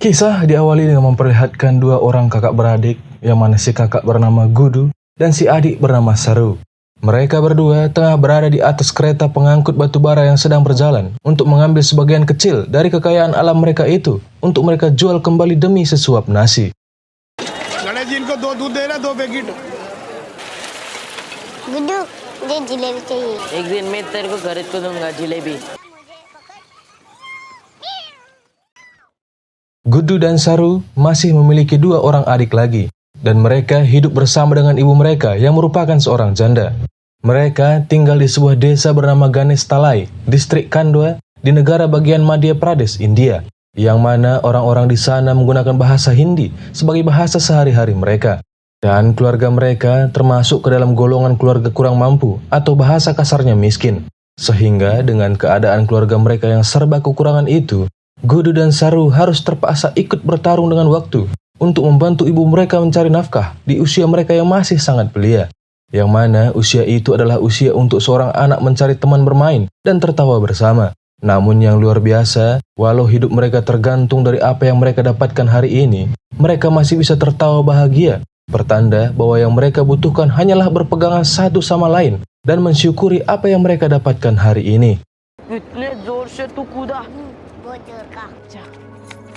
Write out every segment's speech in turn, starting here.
Kisah diawali dengan memperlihatkan dua orang kakak beradik, yang mana si kakak bernama Gudu dan si adik bernama Saru. Mereka berdua tengah berada di atas kereta pengangkut batu bara yang sedang berjalan untuk mengambil sebagian kecil dari kekayaan alam mereka itu untuk mereka jual kembali demi sesuap nasi. Ganesh जी इनको दो दूध दे रहा 2 पैकेट गुड्डू मुझे जिलेबी चाहिए। एक दिन मैं तेरे को खरीद को दूंगा jalebi. Gudu dan Saru masih memiliki dua orang adik lagi, dan mereka hidup bersama dengan ibu mereka yang merupakan seorang janda. Mereka tinggal di sebuah desa bernama Ganestalai, distrik Khandwa, di negara bagian Madhya Pradesh, India, yang mana orang-orang di sana menggunakan bahasa Hindi sebagai bahasa sehari-hari mereka. Dan keluarga mereka termasuk ke dalam golongan keluarga kurang mampu atau bahasa kasarnya miskin. Sehingga dengan keadaan keluarga mereka yang serba kekurangan itu, Gudu dan Saru harus terpaksa ikut bertarung dengan waktu untuk membantu ibu mereka mencari nafkah di usia mereka yang masih sangat belia. Yang mana usia itu adalah usia untuk seorang anak mencari teman bermain dan tertawa bersama. Namun yang luar biasa, walau hidup mereka tergantung dari apa yang mereka dapatkan hari ini, mereka masih bisa tertawa bahagia. Pertanda bahwa yang mereka butuhkan hanyalah berpegangan satu sama lain dan mensyukuri apa yang mereka dapatkan hari ini. इतने जोर से तू कूदा। बहुत जोर का। अच्छा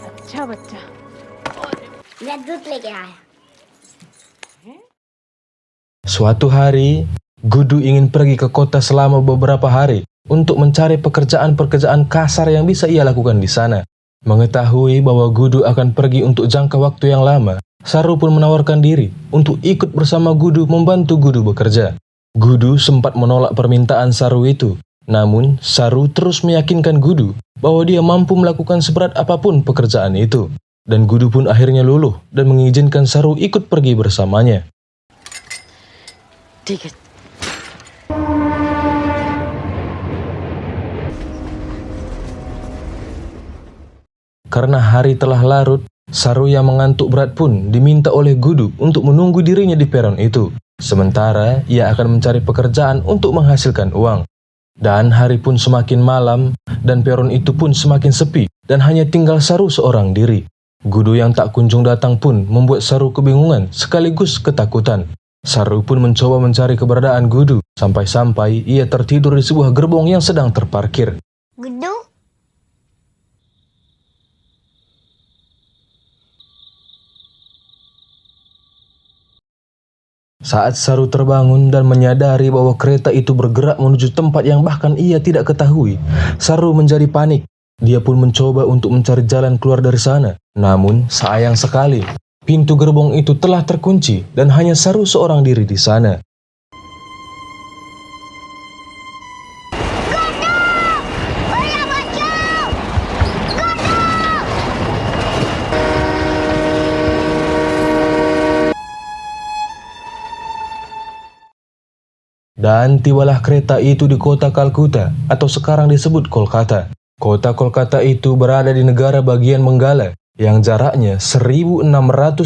अच्छा बच्चा। मैं दूध लेके आया। Suatu hari, Gudu ingin pergi ke kota selama beberapa hari untuk mencari pekerjaan-pekerjaan kasar yang bisa ia lakukan di sana. Mengetahui bahwa Gudu akan pergi untuk jangka waktu yang lama, Saru pun menawarkan diri untuk ikut bersama Gudu membantu Gudu bekerja. Gudu sempat menolak permintaan Saru itu, namun Saru terus meyakinkan Gudu bahwa dia mampu melakukan seberat apapun pekerjaan itu. Dan Gudu pun akhirnya luluh dan mengizinkan Saru ikut pergi bersamanya. ठीक है। Karena hari telah larut, Saru yang mengantuk berat pun diminta oleh Gudu untuk menunggu dirinya di peron itu. Sementara ia akan mencari pekerjaan untuk menghasilkan uang. Dan hari pun semakin malam, dan peron itu pun semakin sepi, dan hanya tinggal Saru seorang diri. Gudu yang tak kunjung datang pun membuat Saru kebingungan sekaligus ketakutan. Saru pun mencoba mencari keberadaan Gudu, sampai-sampai ia tertidur di sebuah gerbong yang sedang terparkir. Guddu Saat Saru terbangun dan menyadari bahwa kereta itu bergerak menuju tempat yang bahkan ia tidak ketahui, Saru menjadi panik. Dia pun mencoba untuk mencari jalan keluar dari sana. Namun, sayang sekali, pintu gerbong itu telah terkunci dan hanya Saru seorang diri di sana. Dan tibalah kereta itu di kota Kalkuta atau sekarang disebut Kolkata. Kota Kolkata itu berada di negara bagian Benggala yang jaraknya 1.600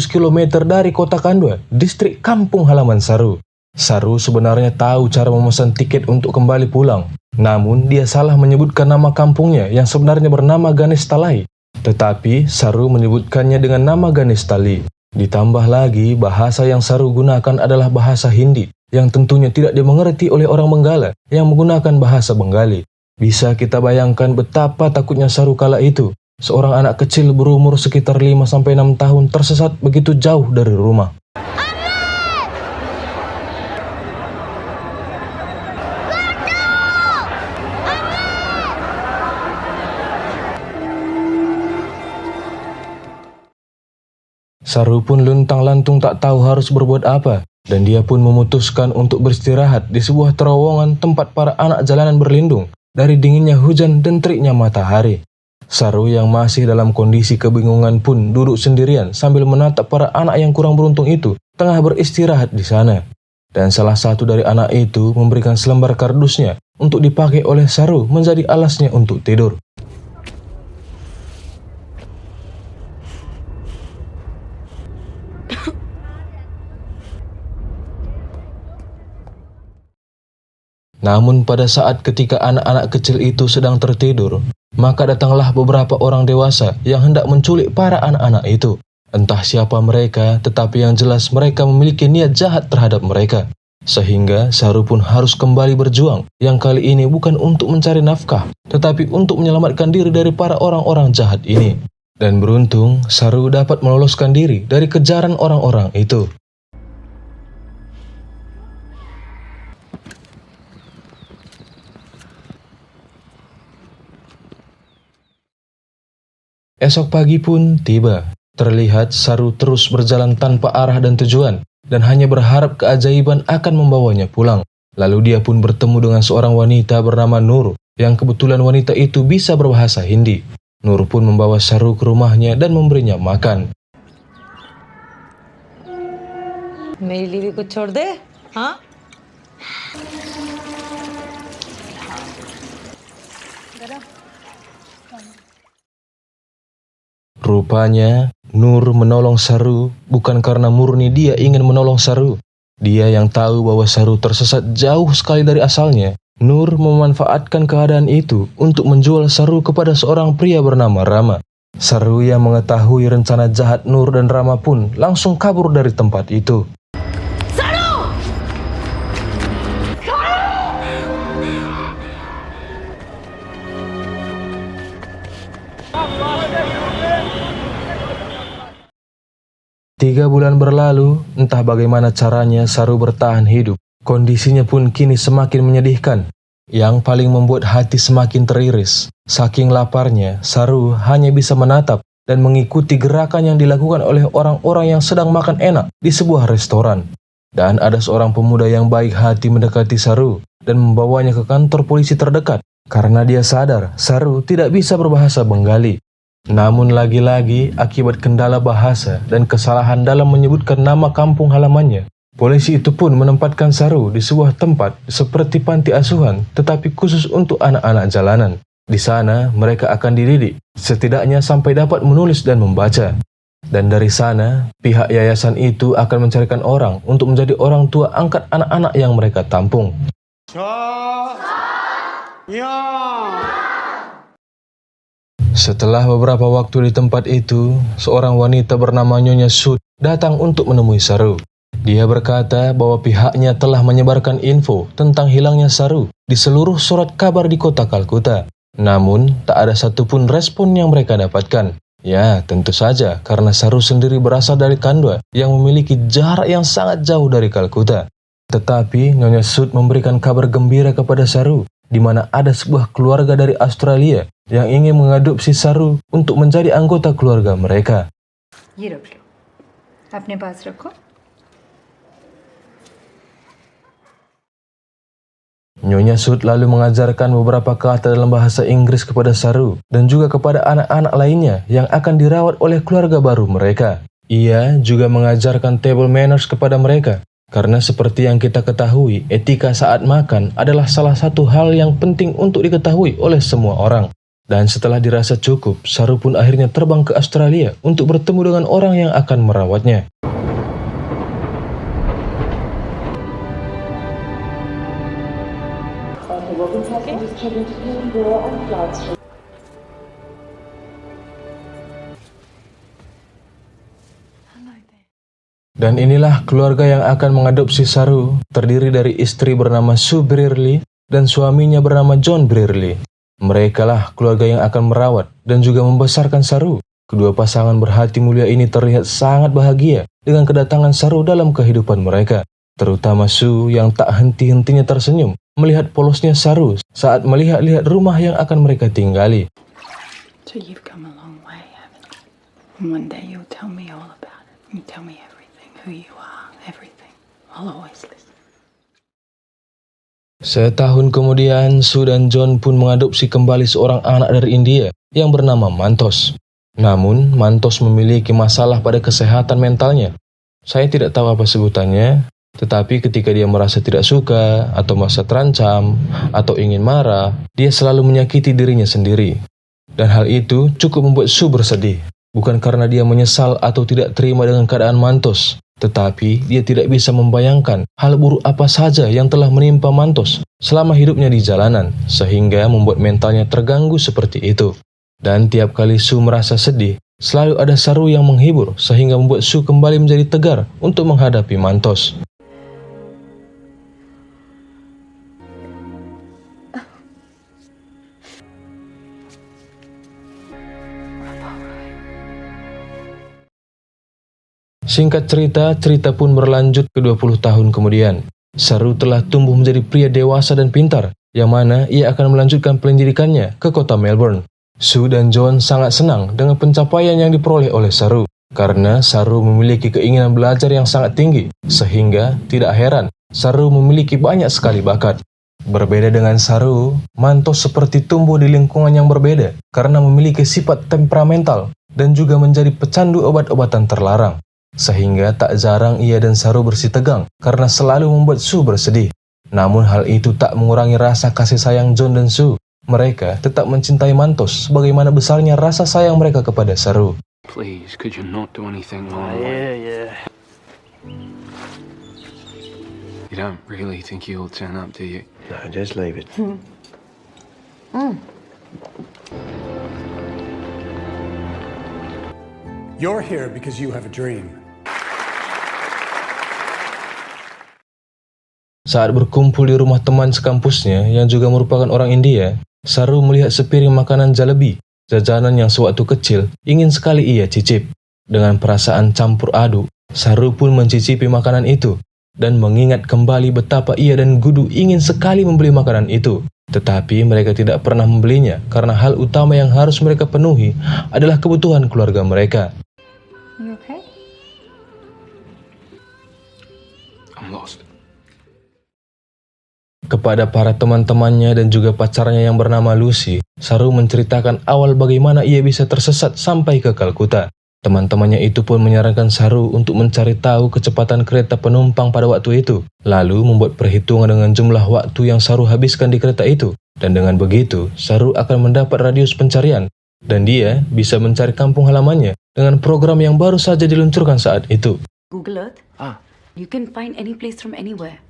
km dari kota Khandwa, distrik kampung halaman Saru. Saru sebenarnya tahu cara memesan tiket untuk kembali pulang. Namun dia salah menyebutkan nama kampungnya yang sebenarnya bernama Ganestalai. Tetapi Saru menyebutkannya dengan nama Ganestali. Ditambah lagi bahasa yang Saru gunakan adalah bahasa Hindi, yang tentunya tidak dimengerti oleh orang Benggala yang menggunakan bahasa Bengali. Bisa kita bayangkan betapa takutnya Saru kala itu. Seorang anak kecil berumur sekitar 5-6 tahun tersesat begitu jauh dari rumah. Saru pun luntang-lantung tak tahu harus berbuat apa. Dan dia pun memutuskan untuk beristirahat di sebuah terowongan tempat para anak jalanan berlindung dari dinginnya hujan dan teriknya matahari. Saru yang masih dalam kondisi kebingungan pun duduk sendirian sambil menatap para anak yang kurang beruntung itu tengah beristirahat di sana. Dan salah satu dari anak itu memberikan selembar kardusnya untuk dipakai oleh Saru menjadi alasnya untuk tidur. Namun pada saat ketika anak-anak kecil itu sedang tertidur, maka datanglah beberapa orang dewasa yang hendak menculik para anak-anak itu. Entah siapa mereka, tetapi yang jelas mereka memiliki niat jahat terhadap mereka. Sehingga Saru pun harus kembali berjuang, yang kali ini bukan untuk mencari nafkah, tetapi untuk menyelamatkan diri dari para orang-orang jahat ini. Dan beruntung, Saru dapat meloloskan diri dari kejaran orang-orang itu. Esok pagi pun tiba. Terlihat Saru terus berjalan tanpa arah dan tujuan, dan hanya berharap keajaiban akan membawanya pulang. Lalu dia pun bertemu dengan seorang wanita bernama Nur, yang kebetulan wanita itu bisa berbahasa Hindi. Nur pun membawa Saru ke rumahnya dan memberinya makan. मेरी बीवी को छोड़ दे हाँ Rupanya, Nur menolong Saru bukan karena murni dia ingin menolong Saru. Dia yang tahu bahwa Saru tersesat jauh sekali dari asalnya. Nur memanfaatkan keadaan itu untuk menjual Saru kepada seorang pria bernama Rama. Saru yang mengetahui rencana jahat Nur dan Rama pun langsung kabur dari tempat itu. Tiga bulan berlalu, entah bagaimana caranya Saru bertahan hidup. Kondisinya pun kini semakin menyedihkan. Yang paling membuat hati semakin teriris. Saking laparnya, Saru hanya bisa menatap dan mengikuti gerakan yang dilakukan oleh orang-orang yang sedang makan enak di sebuah restoran. Dan ada seorang pemuda yang baik hati mendekati Saru dan membawanya ke kantor polisi terdekat karena dia sadar Saru tidak bisa berbahasa Bengali. Namun lagi-lagi akibat kendala bahasa dan kesalahan dalam menyebutkan nama kampung halamannya, polisi itu pun menempatkan Saru di sebuah tempat seperti panti asuhan tetapi khusus untuk anak-anak jalanan. Di sana mereka akan dididik, setidaknya sampai dapat menulis dan membaca. Dan dari sana, pihak yayasan itu akan mencarikan orang untuk menjadi orang tua angkat anak-anak yang mereka tampung. Setelah beberapa waktu di tempat itu, seorang wanita bernama Nyonya Sud datang untuk menemui Saru. Dia berkata bahwa pihaknya telah menyebarkan info tentang hilangnya Saru di seluruh surat kabar di kota Kalkuta. Namun, tak ada satupun respon yang mereka dapatkan. Ya, tentu saja karena Saru sendiri berasal dari Khandwa yang memiliki jarak yang sangat jauh dari Kalkuta. Tetapi Nyonya Sud memberikan kabar gembira kepada Saru, di mana ada sebuah keluarga dari Australia yang ingin mengadopsi Saru untuk menjadi anggota keluarga mereka. ये रख लो अपने पास रखो Nyonya Sud lalu mengajarkan beberapa kata dalam bahasa Inggris kepada Saru dan juga kepada anak-anak lainnya yang akan dirawat oleh keluarga baru mereka. Ia juga mengajarkan table manners kepada mereka. Karena seperti yang kita ketahui, etika saat makan adalah salah satu hal yang penting untuk diketahui oleh semua orang. Dan setelah dirasa cukup, Saru pun akhirnya terbang ke Australia untuk bertemu dengan orang yang akan merawatnya. Dan inilah keluarga yang akan mengadopsi Saru, terdiri dari istri bernama Sue Brearley dan suaminya bernama John Brearley. Mereka lah keluarga yang akan merawat dan juga membesarkan Saru. Kedua pasangan berhati mulia ini terlihat sangat bahagia dengan kedatangan Saru dalam kehidupan mereka. Terutama Sue yang tak henti-hentinya tersenyum melihat polosnya Saru saat melihat-lihat rumah yang akan mereka tinggali. So you've come a long way, haven't you? And one day you'll tell me all about it. You tell me everything, who you are, everything. I'll always listen. Setahun kemudian, Sue dan John pun mengadopsi kembali seorang anak dari India yang bernama Mantos. Namun, Mantos memiliki masalah pada kesehatan mentalnya. Saya tidak tahu apa sebutannya, tetapi ketika dia merasa tidak suka, atau merasa terancam, atau ingin marah, dia selalu menyakiti dirinya sendiri. Dan hal itu cukup membuat Sue bersedih. Bukan karena dia menyesal atau tidak terima dengan keadaan Mantos, Tetapi dia tidak bisa membayangkan hal buruk apa saja yang telah menimpa Mantos selama hidupnya di jalanan, sehingga membuat mentalnya terganggu seperti itu. Dan tiap kali Sue merasa sedih, selalu ada Saru yang menghibur, sehingga membuat Sue kembali menjadi tegar untuk menghadapi Mantos. Singkat cerita, cerita pun berlanjut ke 20 tahun kemudian. Saru telah tumbuh menjadi pria dewasa dan pintar, yang mana ia akan melanjutkan pendidikannya ke kota Melbourne. Sue dan John sangat senang dengan pencapaian yang diperoleh oleh Saru, karena Saru memiliki keinginan belajar yang sangat tinggi, sehingga tidak heran Saru memiliki banyak sekali bakat. Berbeda dengan Saru, Mantos seperti tumbuh di lingkungan yang berbeda, karena memiliki sifat temperamental dan juga menjadi pecandu obat-obatan terlarang. Sehingga tak jarang ia dan Saru bersih tegang karena selalu membuat Sue bersedih. Namun hal itu tak mengurangi rasa kasih sayang John dan Sue. Mereka tetap mencintai Mantos sebagaimana besarnya rasa sayang mereka kepada Saru. Please, could you not do anything wrong? Yeah. You don't really think he'll turn up, do you? No, just leave it. You're here because you have a dream. Saat berkumpul di rumah teman sekampusnya yang juga merupakan orang India, Saru melihat sepiring makanan jalebi, jajanan yang sewaktu kecil ingin sekali ia cicip. Dengan perasaan campur aduk, Saru pun mencicipi makanan itu dan mengingat kembali betapa ia dan Gudu ingin sekali membeli makanan itu. Tetapi mereka tidak pernah membelinya karena hal utama yang harus mereka penuhi adalah kebutuhan keluarga mereka. You okay? I'm lost. Kepada para teman-temannya dan juga pacarnya yang bernama Lucy, Saru menceritakan awal bagaimana ia bisa tersesat sampai ke Kalkuta. Teman-temannya itu pun menyarankan Saru untuk mencari tahu kecepatan kereta penumpang pada waktu itu, lalu membuat perhitungan dengan jumlah waktu yang Saru habiskan di kereta itu. Dan dengan begitu, Saru akan mendapat radius pencarian, dan dia bisa mencari kampung halamannya dengan program yang baru saja diluncurkan saat itu. Google Earth. You can find any place from anywhere.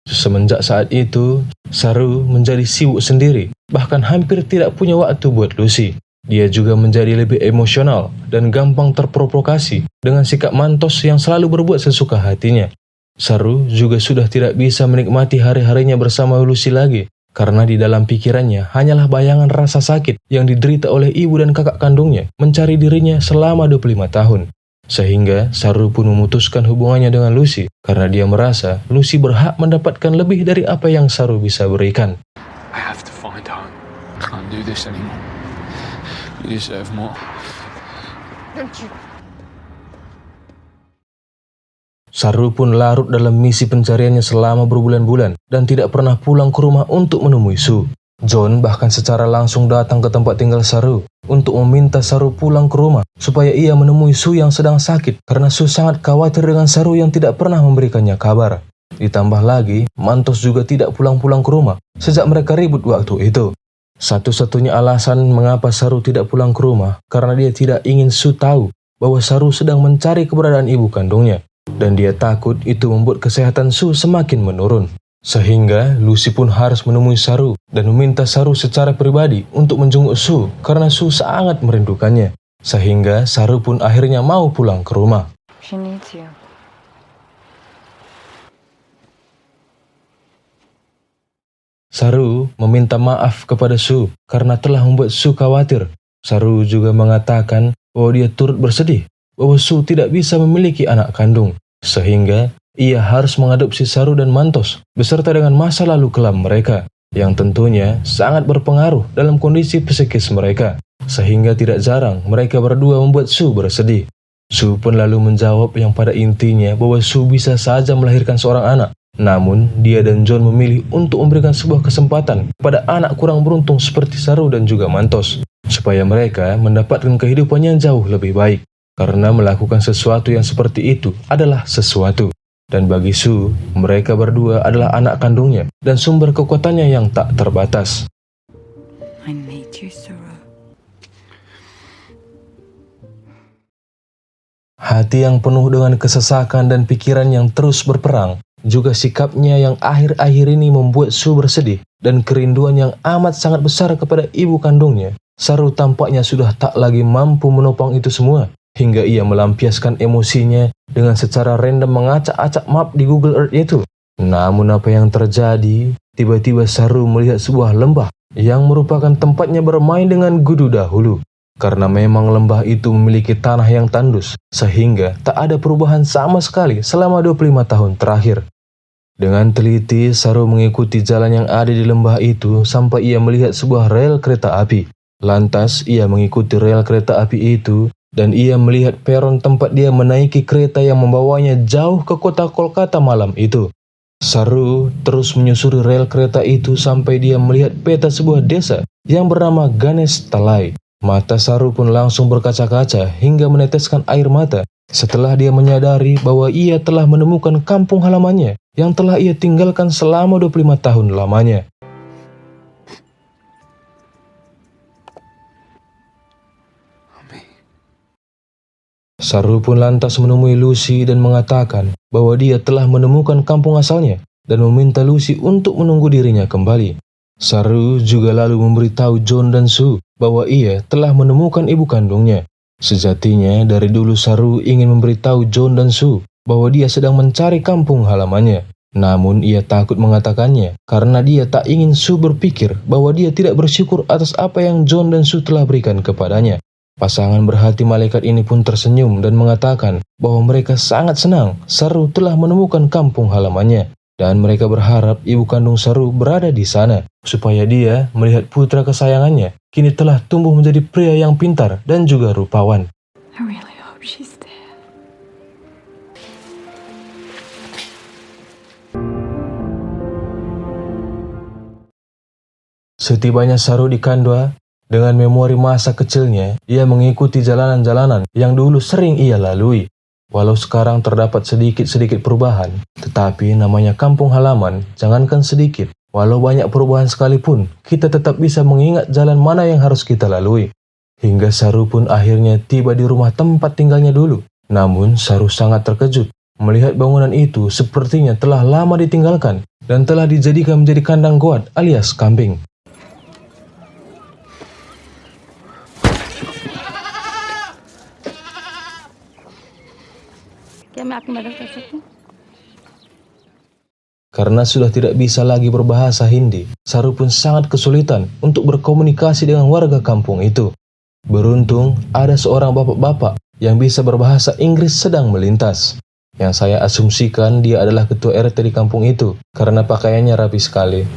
Semenjak saat itu, Saru menjadi sibuk sendiri, bahkan hampir tidak punya waktu buat Lucy. Dia juga menjadi lebih emosional dan gampang terprovokasi dengan sikap Mantos yang selalu berbuat sesuka hatinya. Saru juga sudah tidak bisa menikmati hari-harinya bersama Lucy lagi, karena di dalam pikirannya hanyalah bayangan rasa sakit yang diderita oleh ibu dan kakak kandungnya mencari dirinya selama 25 tahun. Sehingga Saru pun memutuskan hubungannya dengan Lucy karena dia merasa Lucy berhak mendapatkan lebih dari apa yang Saru bisa berikan. I have to find home. Can't do this anymore. You deserve more. Saru pun larut dalam misi pencariannya selama berbulan-bulan dan tidak pernah pulang ke rumah untuk menemui Sue. John bahkan secara langsung datang ke tempat tinggal Saru untuk meminta Saru pulang ke rumah supaya ia menemui Sue yang sedang sakit karena Sue sangat khawatir dengan Saru yang tidak pernah memberikannya kabar. Ditambah lagi, Mantos juga tidak pulang-pulang ke rumah sejak mereka ribut waktu itu. Satu-satunya alasan mengapa Saru tidak pulang ke rumah karena dia tidak ingin Sue tahu bahwa Saru sedang mencari keberadaan ibu kandungnya, dan dia takut itu membuat kesehatan Sue semakin menurun. Sehingga Lucy pun harus menemui Saru dan meminta Saru secara pribadi untuk menjenguk Sue karena Sue sangat merindukannya. Sehingga Saru pun akhirnya mau pulang ke rumah. She needs you. Saru meminta maaf kepada Sue karena telah membuat Sue khawatir. Saru juga mengatakan bahwa dia turut bersedih bahwa Sue tidak bisa memiliki anak kandung, sehingga ia harus mengadopsi Saru dan Mantos beserta dengan masa lalu kelam mereka yang tentunya sangat berpengaruh dalam kondisi psikis mereka, sehingga tidak jarang mereka berdua membuat Sue bersedih. Sue pun lalu menjawab yang pada intinya bahwa Sue bisa saja melahirkan seorang anak, namun dia dan John memilih untuk memberikan sebuah kesempatan kepada anak kurang beruntung seperti Saru dan juga Mantos, supaya mereka mendapatkan kehidupan yang jauh lebih baik, karena melakukan sesuatu yang seperti itu adalah sesuatu. Dan bagi Sue, mereka berdua adalah anak kandungnya dan sumber kekuatannya yang tak terbatas. I need you, Saru. Hati yang penuh dengan kesesakan dan pikiran yang terus berperang, juga sikapnya yang akhir-akhir ini membuat Su bersedih dan kerinduan yang amat sangat besar kepada ibu kandungnya. Saru tampaknya sudah tak lagi mampu menopang itu semua, hingga ia melampiaskan emosinya dengan secara random mengacak-acak map di Google Earth itu. Namun apa yang terjadi? Tiba-tiba Saru melihat sebuah lembah yang merupakan tempatnya bermain dengan Gudu dahulu. Karena memang lembah itu memiliki tanah yang tandus, sehingga tak ada perubahan sama sekali selama 25 tahun terakhir. Dengan teliti, Saru mengikuti jalan yang ada di lembah itu sampai ia melihat sebuah rel kereta api. Lantas, ia mengikuti rel kereta api itu, dan ia melihat peron tempat dia menaiki kereta yang membawanya jauh ke kota Kolkata malam itu. Saru terus menyusuri rel kereta itu sampai dia melihat peta sebuah desa yang bernama Ganestalai. Mata Saru pun langsung berkaca-kaca hingga meneteskan air mata setelah dia menyadari bahwa ia telah menemukan kampung halamannya yang telah ia tinggalkan selama 25 tahun lamanya. Saru pun lantas menemui Lucy dan mengatakan bahwa dia telah menemukan kampung asalnya dan meminta Lucy untuk menunggu dirinya kembali. Saru juga lalu memberitahu John dan Su bahwa ia telah menemukan ibu kandungnya. Sejatinya dari dulu Saru ingin memberitahu John dan Su bahwa dia sedang mencari kampung halamannya. Namun ia takut mengatakannya karena dia tak ingin Su berpikir bahwa dia tidak bersyukur atas apa yang John dan Su telah berikan kepadanya. Pasangan berhati malaikat ini pun tersenyum dan mengatakan bahwa mereka sangat senang Saru telah menemukan kampung halamannya. Dan mereka berharap ibu kandung Saru berada di sana, supaya dia melihat putra kesayangannya kini telah tumbuh menjadi pria yang pintar dan juga rupawan. I really hope she's dead. Setibanya Saru di Kandwa, dengan memori masa kecilnya, ia mengikuti jalanan-jalanan yang dulu sering ia lalui. Walau sekarang terdapat sedikit-sedikit perubahan, tetapi namanya kampung halaman, jangankan sedikit. Walau banyak perubahan sekalipun, kita tetap bisa mengingat jalan mana yang harus kita lalui. Hingga Saru pun akhirnya tiba di rumah tempat tinggalnya dulu. Namun Saru sangat terkejut melihat bangunan itu sepertinya telah lama ditinggalkan dan telah dijadikan menjadi kandang goat alias kambing. Karena sudah tidak bisa lagi berbahasa Hindi, Saru pun sangat kesulitan untuk berkomunikasi dengan warga kampung itu. Beruntung, ada seorang bapak-bapak yang bisa berbahasa Inggris sedang melintas. Yang saya asumsikan dia adalah ketua RT di kampung itu, karena pakaiannya rapi sekali.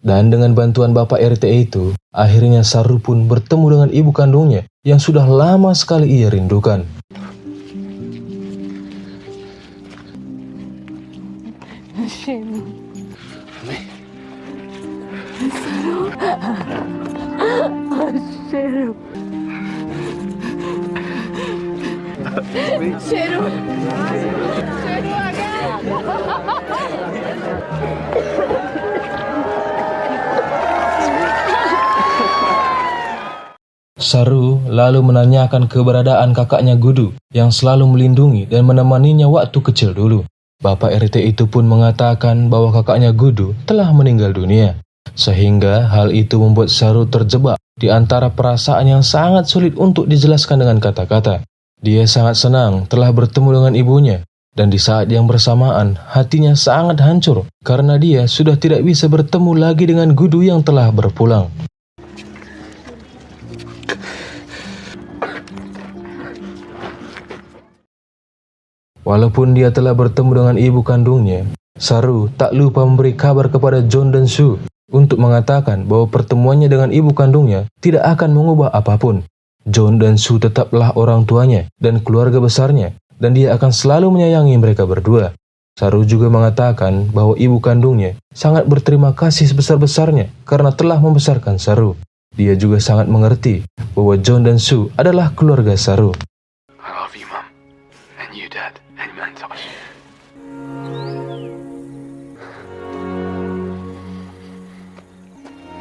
Dan dengan bantuan bapak RT itu, akhirnya Saru pun bertemu dengan ibu kandungnya yang sudah lama sekali ia rindukan. Saru lalu menanyakan keberadaan kakaknya Gudu yang selalu melindungi dan menemaninya waktu kecil dulu. Bapak RT itu pun mengatakan bahwa kakaknya Gudu telah meninggal dunia. Sehingga hal itu membuat Saru terjebak di antara perasaan yang sangat sulit untuk dijelaskan dengan kata-kata. Dia sangat senang telah bertemu dengan ibunya, dan di saat yang bersamaan hatinya sangat hancur karena dia sudah tidak bisa bertemu lagi dengan Gudu yang telah berpulang. Walaupun dia telah bertemu dengan ibu kandungnya, Saru tak lupa memberi kabar kepada John dan Su untuk mengatakan bahwa pertemuannya dengan ibu kandungnya tidak akan mengubah apapun. John dan Su tetaplah orang tuanya dan keluarga besarnya, dan dia akan selalu menyayangi mereka berdua. Saru juga mengatakan bahwa ibu kandungnya sangat berterima kasih sebesar-besarnya karena telah membesarkan Saru. Dia juga sangat mengerti bahwa John dan Su adalah keluarga Saru. I love you, Mum. And you, Dad. And Mantosh.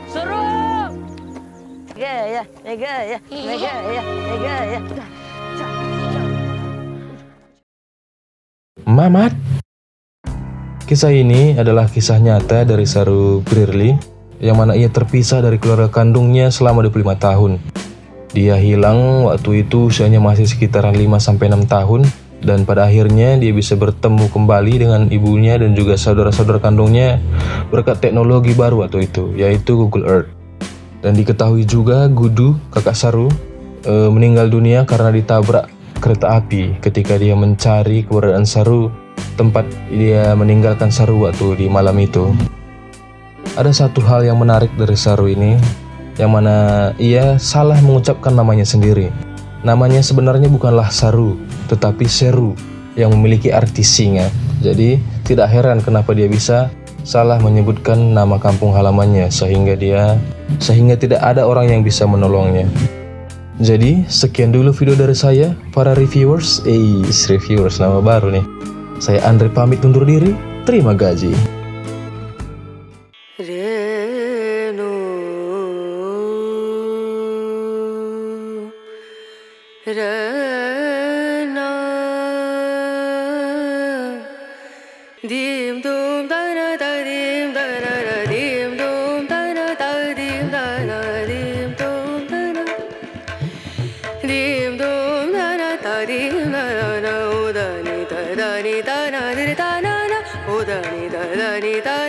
Suruh! Mega ya. Mamat. Kisah ini adalah kisah nyata dari Saru Birli, yang mana ia terpisah dari keluarga kandungnya selama 25 tahun. Dia hilang waktu itu usianya masih sekitaran 5-6 tahun, dan pada akhirnya dia bisa bertemu kembali dengan ibunya dan juga saudara-saudara kandungnya berkat teknologi baru waktu itu, yaitu Google Earth. Dan diketahui juga Gudu, kakak Saru, meninggal dunia karena ditabrak kereta api ketika dia mencari keberadaan Saru, tempat dia meninggalkan Saru waktu di malam itu. Ada satu hal yang menarik dari Saru ini, yang mana ia salah mengucapkan namanya sendiri. Namanya sebenarnya bukanlah Saru, tetapi Seru, yang memiliki arti singa. Jadi tidak heran kenapa dia bisa salah menyebutkan nama kampung halamannya, sehingga tidak ada orang yang bisa menolongnya. Jadi sekian dulu video dari saya, para reviewers. Reviewers nama baru nih. Saya Andre pamit undur diri. Terima gaji. Da da da da da da da da da da